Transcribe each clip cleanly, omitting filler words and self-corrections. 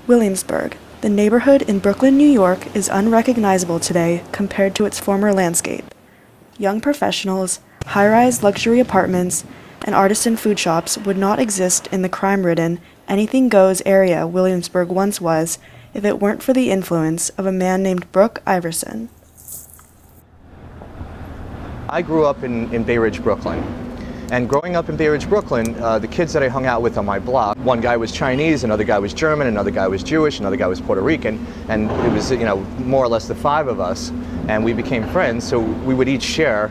Williamsburg, the neighborhood in Brooklyn, New York, is unrecognizable today compared to its former landscape. Young professionals, high-rise luxury apartments, and artisan food shops would not exist in the crime-ridden, anything-goes area Williamsburg once was if it weren't for the influence of a man named Breuk Iversen. I grew up in Bay Ridge, Brooklyn. And growing up in Bay Ridge, Brooklyn, the kids that I hung out with on my block, one guy was Chinese, another guy was German, another guy was Jewish, another guy was Puerto Rican, and it was, more or less the five of us, and we became friends, so we would each share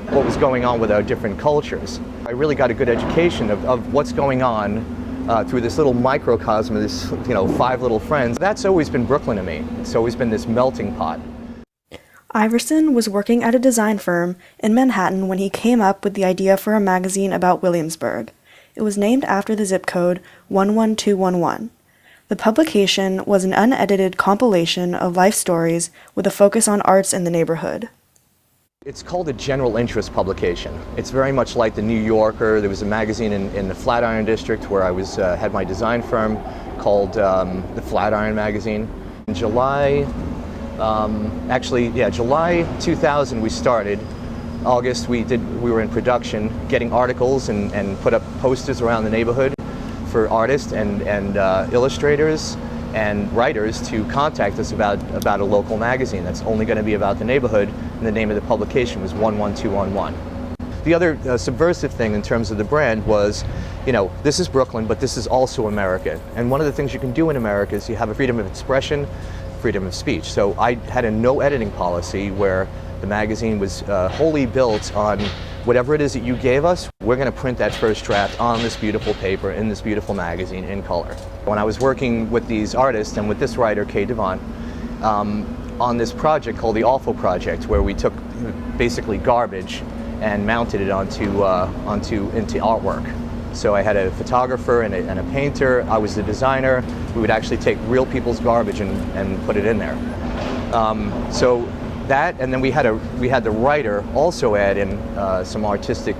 what was going on with our different cultures. I really got a good education of what's going on through this little microcosm of this, five little friends. That's always been Brooklyn to me. It's always been this melting pot. Iversen was working at a design firm in Manhattan when he came up with the idea for a magazine about Williamsburg. It was named after the zip code 11211. The publication was an unedited compilation of life stories with a focus on arts in the neighborhood. It's called a general interest publication. It's very much like the New Yorker. There was a magazine in the Flatiron District where I had my design firm called the Flatiron Magazine. In July 2000 we started. August we were in production getting articles and put up posters around the neighborhood for artists and illustrators and writers to contact us about a local magazine that's only going to be about the neighborhood, and the name of the publication was 11211. The other subversive thing in terms of the brand was, this is Brooklyn, but this is also America. And one of the things you can do in America is you have a freedom of expression, freedom of speech. So I had a no editing policy where the magazine was wholly built on whatever it is that you gave us, we're going to print that first draft on this beautiful paper in this beautiful magazine in color. When I was working with these artists and with this writer, Kay Devon, on this project called the Awful Project, where we took basically garbage and mounted it into artwork. So I had a photographer and a painter. I was the designer. We would actually take real people's garbage and put it in there. So that, and then we had the writer also add in some artistic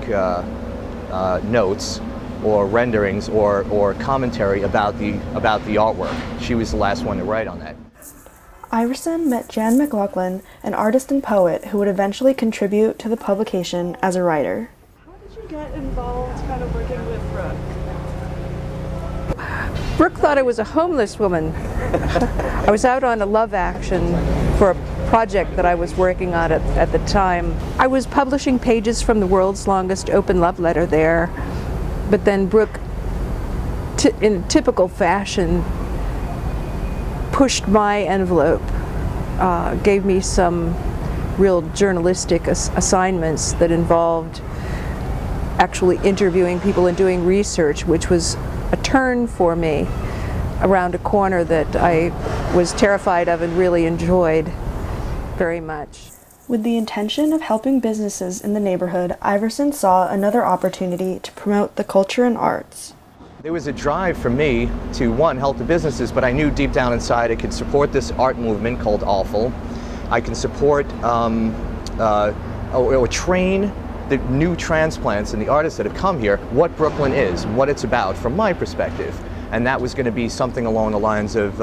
notes or renderings or commentary about the artwork. She was the last one to write on that. Iversen met McLaughlin, an artist and poet who would eventually contribute to the publication as a writer. How did you get involved kind of working with Breuk? Breuk thought I was a homeless woman. I was out on a love action for a project that I was working on at the time. I was publishing pages from the world's longest open love letter there, but then Breuk, in typical fashion, pushed my envelope, gave me some real journalistic assignments that involved actually interviewing people and doing research, which was a turn for me around a corner that I was terrified of and really enjoyed very much. With the intention of helping businesses in the neighborhood, Iversen saw another opportunity to promote the culture and arts. There was a drive for me to, one, help the businesses, but I knew deep down inside I could support this art movement called Awful. I can support or train the new transplants and the artists that have come here what Brooklyn is, what it's about from my perspective. And that was going to be something along the lines of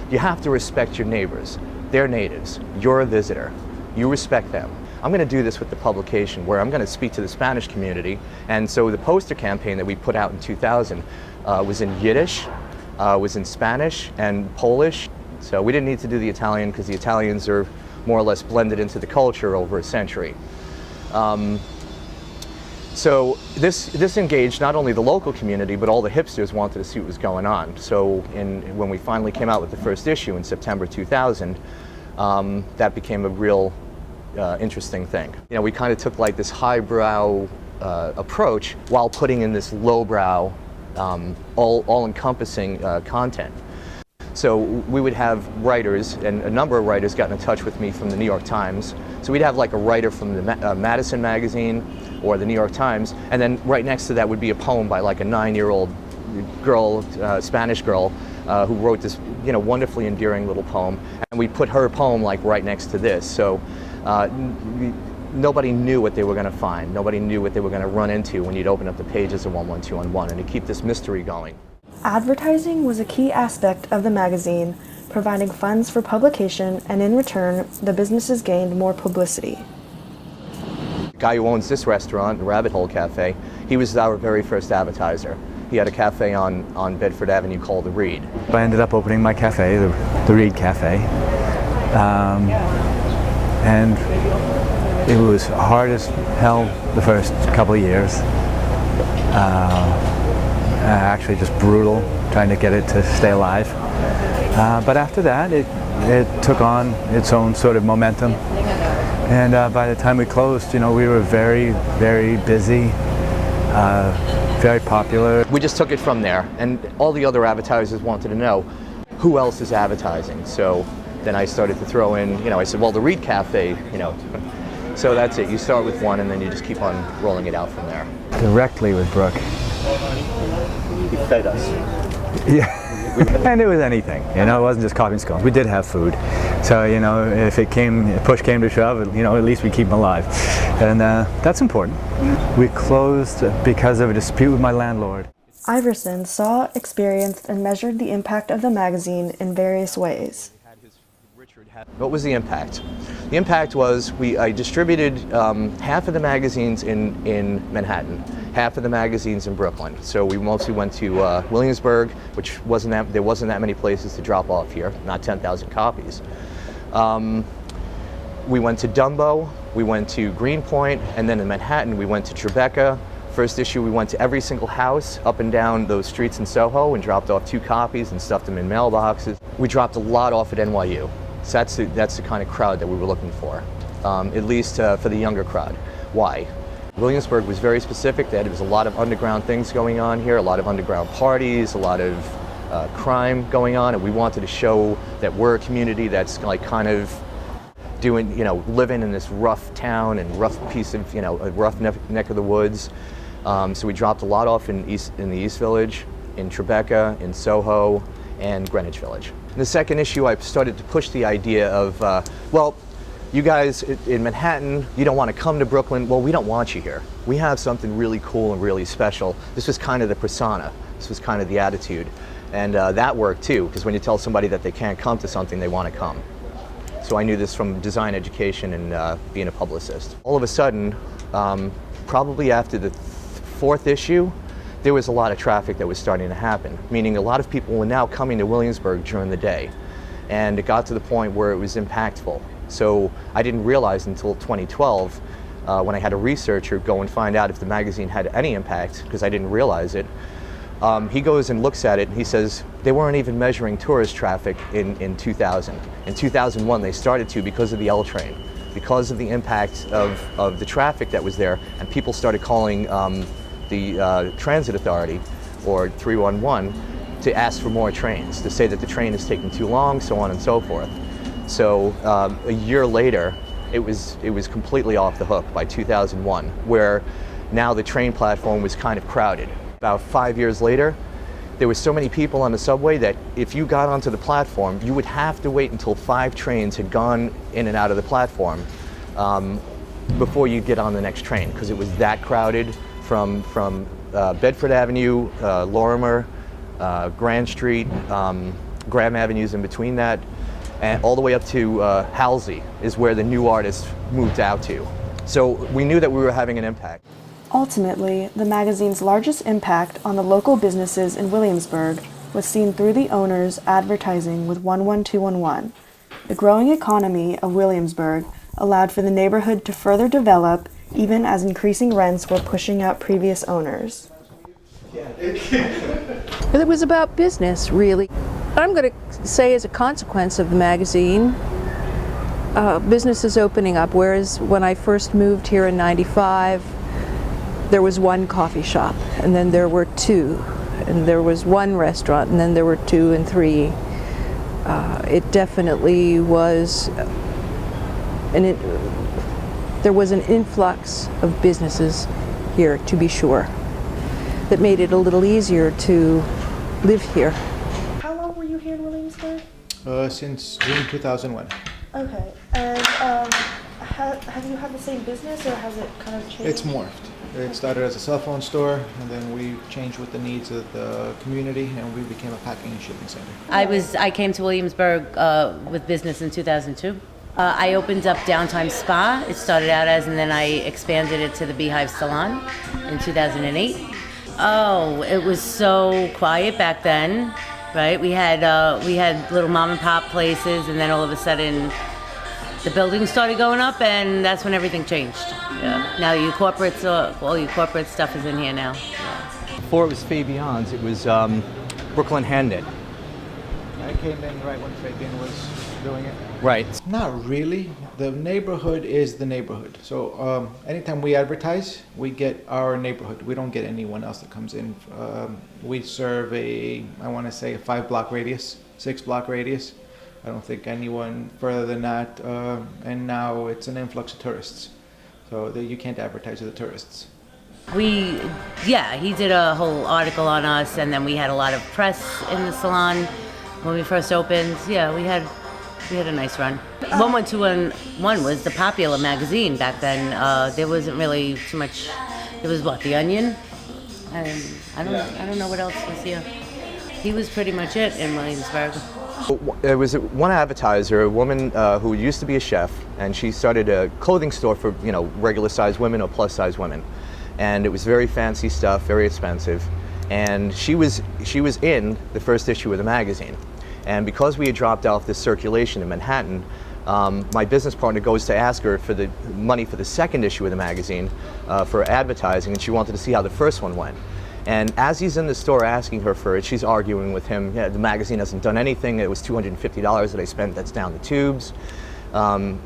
you have to respect your neighbors. They're natives. You're a visitor. You respect them. I'm going to do this with the publication where I'm going to speak to the Spanish community. And so the poster campaign that we put out in 2000 was in Yiddish, was in Spanish and Polish. So we didn't need to do the Italian because the Italians are more or less blended into the culture over a century. So this engaged not only the local community, but all the hipsters wanted to see what was going on. So when we finally came out with the first issue in September 2000, that became a real interesting thing. We kind of took like this highbrow approach while putting in this lowbrow, all-encompassing content. So we would have writers, and a number of writers got in touch with me from the New York Times. So we'd have like a writer from the Madison magazine or the New York Times, and then right next to that would be a poem by like a 9-year-old girl, Spanish girl, who wrote this wonderfully endearing little poem, and we put her poem like right next to this. So nobody knew what they were going to find. Nobody knew what they were going to run into when you'd open up the pages of 11211, and to keep this mystery going. Advertising was a key aspect of the magazine, providing funds for publication, and in return, the businesses gained more publicity. The guy who owns this restaurant, the Rabbit Hole Cafe, he was our very first advertiser. He had a cafe on Bedford Avenue called The Reed. I ended up opening my cafe, the Reed Cafe, and it was hard as hell the first couple of years. Actually just brutal, trying to get it to stay alive. But after that, it took on its own sort of momentum. And by the time we closed, you know, we were very, very busy, very popular. We just took it from there, and all the other advertisers wanted to know who else is advertising. So then I started to throw in, you know, I said, well, the Reed Cafe, you know. So that's it. You start with one, and then you just keep on rolling it out from there. Directly with Breuk. He fed us. Yeah. And it was anything, you know, it wasn't just coffee and scones. We did have food. So, you know, if push came to shove, you know, at least we keep them alive. And that's important. We closed because of a dispute with my landlord. Iversen saw, experienced, and measured the impact of the magazine in various ways. What was the impact? The impact was I distributed half of the magazines in Manhattan, half of the magazines in Brooklyn. So we mostly went to Williamsburg, which there wasn't that many places to drop off here, not 10,000 copies. We went to Dumbo, we went to Greenpoint, and then in Manhattan we went to Tribeca. First issue we went to every single house up and down those streets in Soho and dropped off 2 copies and stuffed them in mailboxes. We dropped a lot off at NYU. So that's the kind of crowd that we were looking for, at least for the younger crowd. Why? Williamsburg was very specific. There was a lot of underground things going on here, a lot of underground parties, a lot of crime going on, and we wanted to show that we're a community that's like kind of doing, you know, living in this rough town and rough piece of, you know, a rough neck of the woods. So we dropped a lot off in the East Village, in Tribeca, in Soho, and Greenwich Village. In the second issue, I started to push the idea of, well, you guys in Manhattan, you don't want to come to Brooklyn. Well, we don't want you here. We have something really cool and really special. This was kind of the persona. This was kind of the attitude. And that worked too, because when you tell somebody that they can't come to something, they want to come. So I knew this from design education and being a publicist. All of a sudden, probably after the 4th issue, there was a lot of traffic that was starting to happen, meaning a lot of people were now coming to Williamsburg during the day. And it got to the point where it was impactful. So I didn't realize until 2012, when I had a researcher go and find out if the magazine had any impact, because I didn't realize it. He goes and looks at it and he says they weren't even measuring tourist traffic in 2000. In 2001 they started to because of the L train, because of the impact of the traffic that was there, and people started calling the Transit Authority, or 311, to ask for more trains, to say that the train is taking too long, so on and so forth. So a year later, it was completely off the hook by 2001, where now the train platform was kind of crowded. About 5 years later, there were so many people on the subway that if you got onto the platform, you would have to wait until 5 trains had gone in and out of the platform before you get on the next train, because it was that crowded from Bedford Avenue, Lorimer, Grand Street, Graham Avenues in between that, and all the way up to Halsey is where the new artists moved out to. So we knew that we were having an impact. Ultimately, the magazine's largest impact on the local businesses in Williamsburg was seen through the owners advertising with 11211. The growing economy of Williamsburg allowed for the neighborhood to further develop, even as increasing rents were pushing out previous owners. It was about business, really. I'm going to say as a consequence of the magazine, businesses opening up, whereas when I first moved here in '95, there was 1 coffee shop, and then there were 2, and there was 1 restaurant, and then there were 2 and 3. It definitely was, there was an influx of businesses here, to be sure, that made it a little easier to live here. How long were you here in Williamsburg? Since June 2001. Okay, and have you had the same business, or has it kind of changed? It's morphed. It started as a cell phone store, and then we changed with the needs of the community, and we became a packing and shipping center. I came to Williamsburg with business in 2002. I opened up Downtime Spa. It started out as, and then I expanded it to the Beehive Salon in 2008. Oh, it was so quiet back then, right? We had little mom and pop places, and then all of a sudden, the buildings started going up, and that's when everything changed. Yeah. Now all your corporate stuff is in here now. Yeah. Before it was Fabion's, it was Brooklyn Handknit. I came in right when Fabian was doing it. Right. Not really. The neighborhood is the neighborhood. So anytime we advertise, we get our neighborhood. We don't get anyone else that comes in. We serve I want to say a 5-block radius, 6-block radius. I don't think anyone further than that. And now it's an influx of tourists. So you can't advertise to the tourists. He did a whole article on us, and then we had a lot of press in the salon when we first opened. Yeah, we had a nice run. 1121 was the popular magazine back then. There wasn't really too much. There was The Onion, and I don't know what else was here. He was pretty much it in Williamsburg. There was one advertiser, a woman who used to be a chef, and she started a clothing store for regular size women or plus size women, and it was very fancy stuff, very expensive, and she was in the first issue of the magazine, and because we had dropped off this circulation in Manhattan, my business partner goes to ask her for the money for the second issue of the magazine for advertising, and she wanted to see how the first one went. And as he's in the store asking her for it, she's arguing with him, yeah, the magazine hasn't done anything, it was $250 that I spent, that's down the tubes. And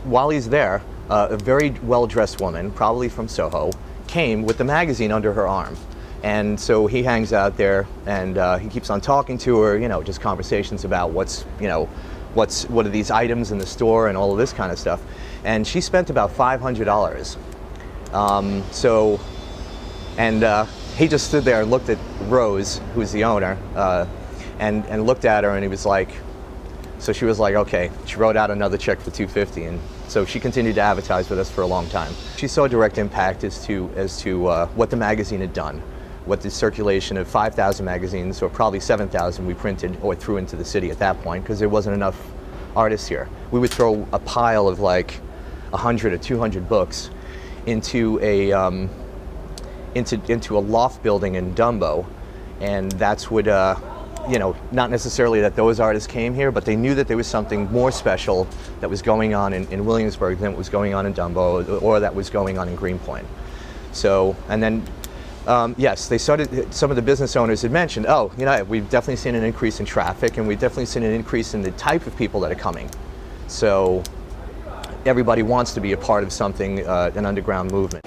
while he's there, a very well-dressed woman, probably from Soho, came with the magazine under her arm. And so he hangs out there, and he keeps on talking to her, just conversations about what are these items in the store and all of this kind of stuff. And she spent about $500. He just stood there and looked at Rose, who's the owner, and looked at her, and he was like, so she was like, okay. She wrote out another check for $250, and so she continued to advertise with us for a long time. She saw a direct impact as to what the magazine had done, what the circulation of 5,000 magazines, or probably 7,000 we printed or threw into the city at that point, because there wasn't enough artists here. We would throw a pile of like 100 or 200 books into a loft building in Dumbo, and that's what not necessarily that those artists came here, but they knew that there was something more special that was going on in Williamsburg than what was going on in Dumbo or that was going on in Greenpoint. So, and then yes, they started, some of the business owners had mentioned, we've definitely seen an increase in traffic, and we've definitely seen an increase in the type of people that are coming. So everybody wants to be a part of something, an underground movement.